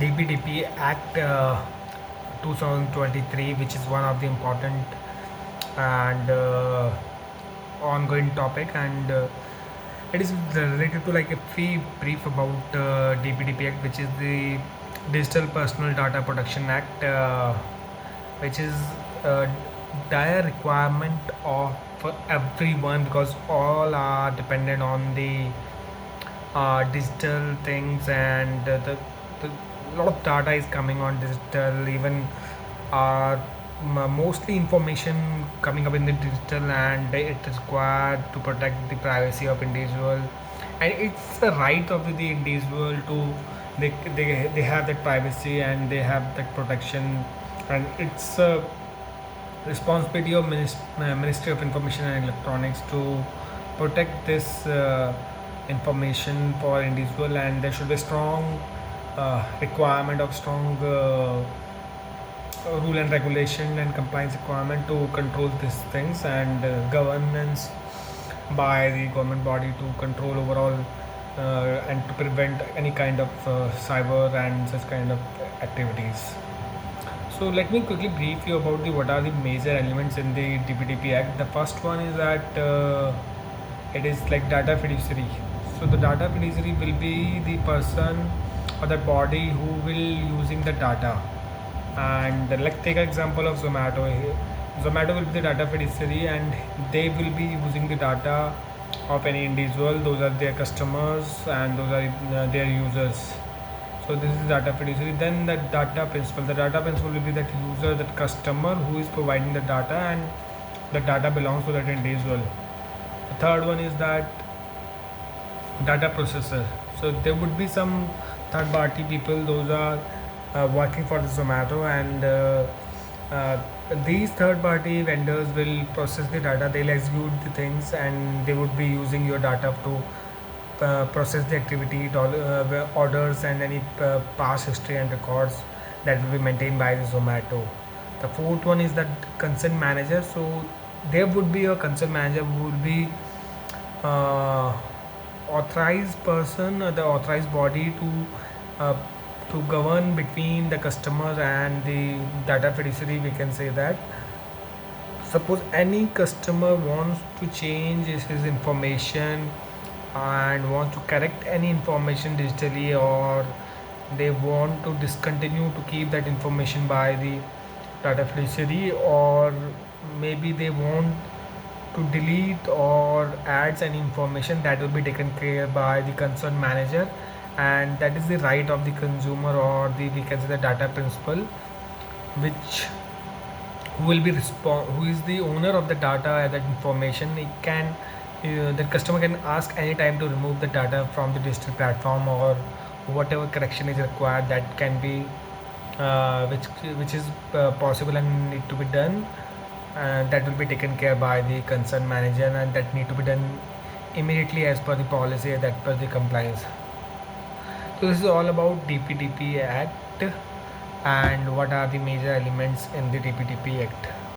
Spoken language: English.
Dpdp Act 2023, which is one of the important and ongoing topic, and it is related to like a free brief about Dpdp Act, which is the Digital Personal Data Protection Act, which is a dire requirement of for everyone, because all are dependent on the digital things, and the lot of data is coming on digital. Even uh, mostly information coming up in the digital, and it is required to protect the privacy of individual, and it's the right of the individual to they have that privacy and they have that protection, and it's a responsibility of Ministry of Information and Electronics to protect this information for individual, and there should be a strong requirement of strong rule and regulation and compliance requirement to control these things, and governance by the government body to control overall and to prevent any kind of cyber and such kind of activities. So let me quickly brief you about the what are the major elements in the DPDP Act. The first one is that it is like data fiduciary. So the data fiduciary will be the person or the body who will using the data. And like take an example of Zomato. Zomato will be the data fiduciary, and they will be using the data of any individual. Those are their customers, and those are their users. So this is data fiduciary. Then the data principal. The data principal will be that user, that customer who is providing the data, and the data belongs to that individual. The third one is that data processor. So there would be some third party people. Those are working for the Zomato, and uh, these third party vendors will process the data. They'll execute the things, and they would be using your data to process the activity orders and any past history and records that will be maintained by the Zomato. The fourth one is that consent manager. So there would be a consent manager who will be uh, authorized person, the authorized body uh, to govern between the customer and the data fiduciary. We can say that suppose any customer wants to change his information and wants to correct any information digitally, or they want to discontinue to keep that information by the data fiduciary, or maybe they want to delete or adds any information, that will be taken care by the concerned manager, and that is the right of the consumer, or the we can say the data principal, which who will be who is the owner of the data and that information. It can the customer can ask any time to remove the data from the digital platform, or whatever correction is required, that can be which is possible and need to be done, and that will be taken care by the concerned manager, and that need to be done immediately as per the policy, that per the compliance. So this is all about DPDP Act and what are the major elements in the DPDP Act.